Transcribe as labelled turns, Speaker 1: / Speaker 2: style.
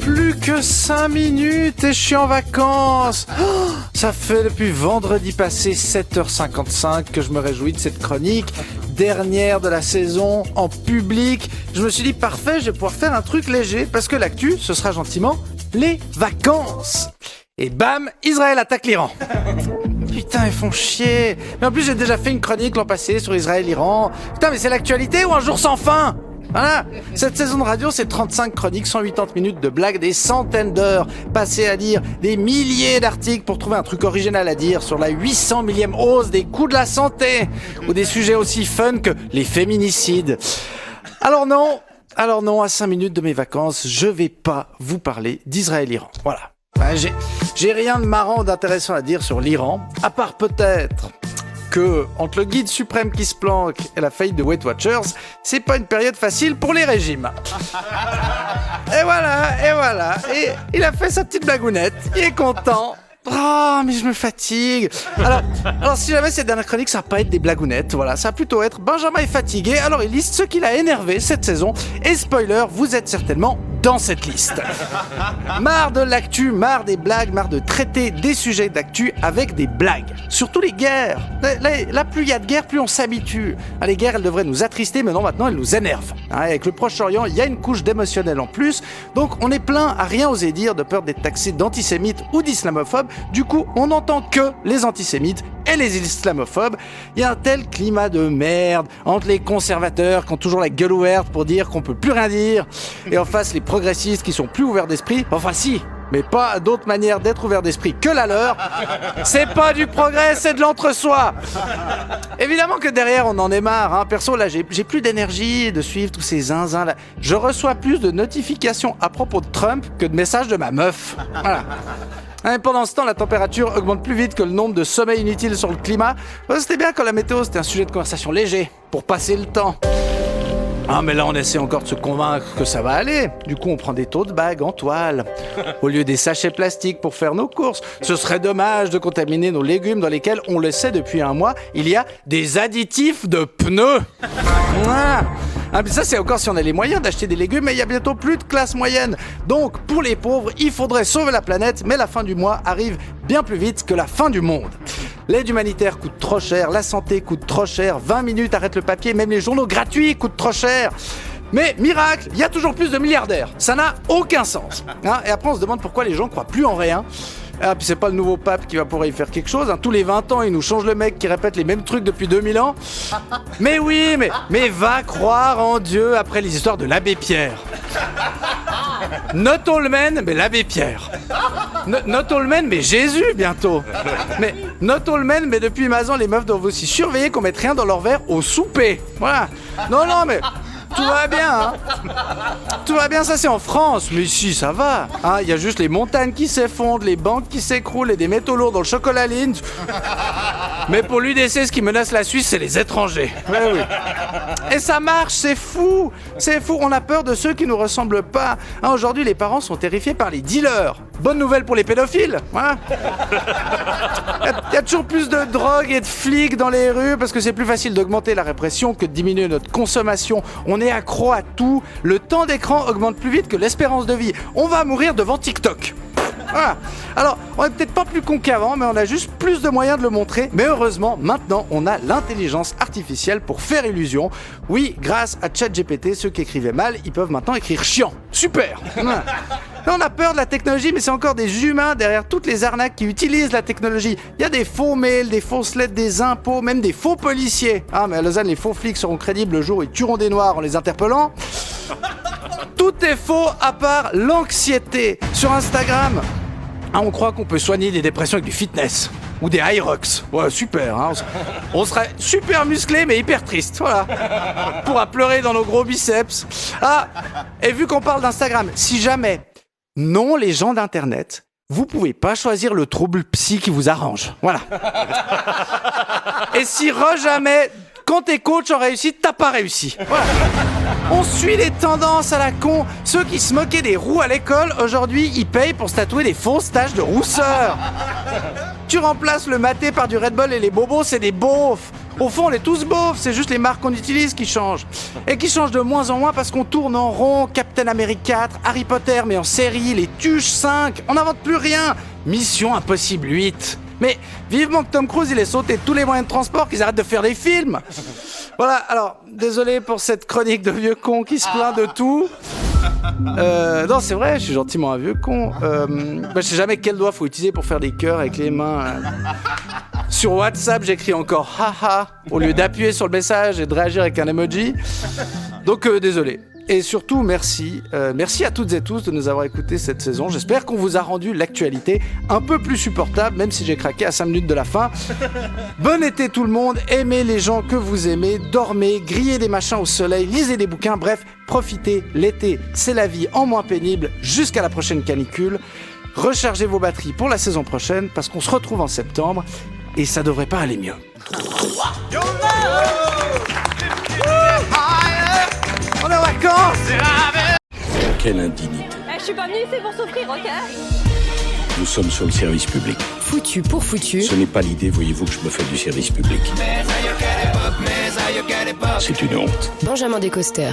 Speaker 1: Plus que 5 minutes et je suis en vacances. Ça fait depuis vendredi passé 7h55 que je me réjouis de cette chronique. Dernière de la saison, en public. Je me suis dit, parfait, je vais pouvoir faire un truc léger parce que l'actu, ce sera gentiment les vacances. Et bam, Israël attaque l'Iran. Putain, ils font chier. Mais en plus, j'ai déjà fait une chronique l'an passé sur Israël-Iran. Putain, mais c'est l'actualité ou un jour sans fin ? Voilà. Cette saison de radio, c'est 35 chroniques, 180 minutes de blagues, des centaines d'heures passées à lire, des milliers d'articles pour trouver un truc original à dire sur la 800 millième hausse des coûts de la santé ou des sujets aussi fun que les féminicides. Alors non, à 5 minutes de mes vacances, je vais pas vous parler d'Israël-Iran. Voilà. J'ai rien de marrant ou d'intéressant à dire sur l'Iran, à part peut-être que, entre le guide suprême qui se planque et la faillite de Weight Watchers, c'est pas une période facile pour les régimes. Et voilà. Et il a fait sa petite blagounette. Il est content. Oh, mais je me fatigue. Alors si jamais cette dernière chronique, ça va pas être des blagounettes, voilà, ça va plutôt être Benjamin est fatigué, alors il liste ce qui l'a énervé cette saison. Et spoiler, vous êtes certainement dans cette liste. Marre de l'actu, marre des blagues, marre de traiter des sujets d'actu avec des blagues. Surtout les guerres. Là, plus il y a de guerres, plus on s'habitue. Les guerres, elles devraient nous attrister, mais non, maintenant, elles nous énervent. Avec le Proche-Orient, il y a une couche d'émotionnel en plus. Donc, on est plein à rien oser dire de peur d'être taxé d'antisémite ou d'islamophobes. Du coup, on n'entend que les antisémites et les islamophobes. Il y a un tel climat de merde entre les conservateurs qui ont toujours la gueule ouverte pour dire qu'on peut plus rien dire, et en face les progressistes qui sont plus ouverts d'esprit. Enfin si, mais pas d'autre manière d'être ouverts d'esprit que la leur. C'est pas du progrès, c'est de l'entre-soi. Évidemment que derrière on en est marre, Perso là j'ai plus d'énergie de suivre tous ces zinzins là. Je reçois plus de notifications à propos de Trump que de messages de ma meuf. Voilà. Et pendant ce temps, la température augmente plus vite que le nombre de sommeils inutiles sur le climat. C'était bien quand la météo, c'était un sujet de conversation léger, pour passer le temps. Mais là, on essaie encore de se convaincre que ça va aller. Du coup, on prend des tote bags en toile, au lieu des sachets plastiques pour faire nos courses. Ce serait dommage de contaminer nos légumes dans lesquels, on le sait depuis un mois, il y a des additifs de pneus. Voilà. Mais ça, c'est encore si on a les moyens d'acheter des légumes, mais il y a bientôt plus de classe moyenne. Donc, pour les pauvres, il faudrait sauver la planète, mais la fin du mois arrive bien plus vite que la fin du monde. L'aide humanitaire coûte trop cher, la santé coûte trop cher, 20 minutes arrête le papier, même les journaux gratuits coûtent trop cher. Mais miracle, il y a toujours plus de milliardaires. Ça n'a aucun sens. Et après, on se demande pourquoi les gens croient plus en rien. Puis c'est pas le nouveau pape qui va pouvoir y faire quelque chose. Tous les 20 ans, il nous change le mec qui répète les mêmes trucs depuis 2000 ans. Mais oui, mais va croire en Dieu après les histoires de l'abbé Pierre. Not all men, mais l'abbé Pierre. Not all men, mais Jésus bientôt. Mais not all men, mais depuis Mazan, les meufs doivent aussi surveiller qu'on mette rien dans leur verre au souper. Voilà. Non, mais tout va bien, Tout va bien, ça c'est en France. Mais ici, ça va. Il y a juste les montagnes qui s'effondrent, les banques qui s'écroulent et des métaux lourds dans le chocolat Lindt. Mais pour l'UDC, ce qui menace la Suisse, c'est les étrangers. Ouais, oui. Et ça marche, c'est fou. C'est fou, on a peur de ceux qui nous ressemblent pas. Aujourd'hui, les parents sont terrifiés par les dealers. Bonne nouvelle pour les pédophiles. Voilà. Il y a toujours plus de drogue et de flics dans les rues parce que c'est plus facile d'augmenter la répression que de diminuer notre consommation. On est accro à tout. Le temps d'écran augmente plus vite que l'espérance de vie. On va mourir devant TikTok. Voilà. Alors, on est peut-être pas plus con qu'avant, mais on a juste plus de moyens de le montrer. Mais heureusement, maintenant, on a l'intelligence artificielle pour faire illusion. Oui, grâce à ChatGPT, ceux qui écrivaient mal, ils peuvent maintenant écrire chiant. Super. Voilà. On a peur de la technologie, mais c'est encore des humains derrière toutes les arnaques qui utilisent la technologie. Il y a des faux mails, des fausses lettres, des impôts, même des faux policiers. Mais à Lausanne, les faux flics seront crédibles le jour où ils tueront des noirs en les interpellant. Tout est faux à part l'anxiété. Sur Instagram, on croit qu'on peut soigner des dépressions avec du fitness ou des high rocks. Ouais, super. On serait super musclé mais hyper triste. Voilà. On pourra pleurer dans nos gros biceps. Et vu qu'on parle d'Instagram, si jamais, non les gens d'Internet, vous pouvez pas choisir le trouble psy qui vous arrange. Voilà. Et si jamais, quand t'es coach en réussite, t'as pas réussi. Voilà. On suit les tendances à la con. Ceux qui se moquaient des roux à l'école, aujourd'hui, ils payent pour se tatouer des fausses taches de rousseur. Tu remplaces le maté par du Red Bull et les bobos, c'est des beaufs. Au fond, on est tous beaufs, c'est juste les marques qu'on utilise qui changent. Et qui changent de moins en moins parce qu'on tourne en rond. Captain America 4, Harry Potter mais en série, les Tuches 5, on n'invente plus rien. Mission Impossible 8. Mais vivement que Tom Cruise il ait sauté tous les moyens de transport, qu'ils arrêtent de faire des films. Voilà, alors, désolé pour cette chronique de vieux con qui se plaint de tout. Non, c'est vrai, je suis gentiment un vieux con. Je sais jamais quel doigt faut utiliser pour faire des cœurs avec les mains. Sur WhatsApp, j'écris encore haha au lieu d'appuyer sur le message et de réagir avec un emoji. Donc, désolé. Et surtout, merci. Merci à toutes et tous de nous avoir écoutés cette saison. J'espère qu'on vous a rendu l'actualité un peu plus supportable, même si j'ai craqué à 5 minutes de la fin. Bon été tout le monde. Aimez les gens que vous aimez. Dormez, grillez des machins au soleil, lisez des bouquins. Bref, profitez. L'été, c'est la vie en moins pénible jusqu'à la prochaine canicule. Rechargez vos batteries pour la saison prochaine parce qu'on se retrouve en septembre et ça devrait pas aller mieux. On est en vacances.
Speaker 2: Quelle indignité.
Speaker 3: Je suis pas venue ici pour souffrir, ok?
Speaker 2: Nous sommes sur le service public.
Speaker 4: Foutu pour foutu.
Speaker 2: Ce n'est pas l'idée, voyez-vous, que je me fais du service public. C'est une honte.
Speaker 4: Benjamin Descoster.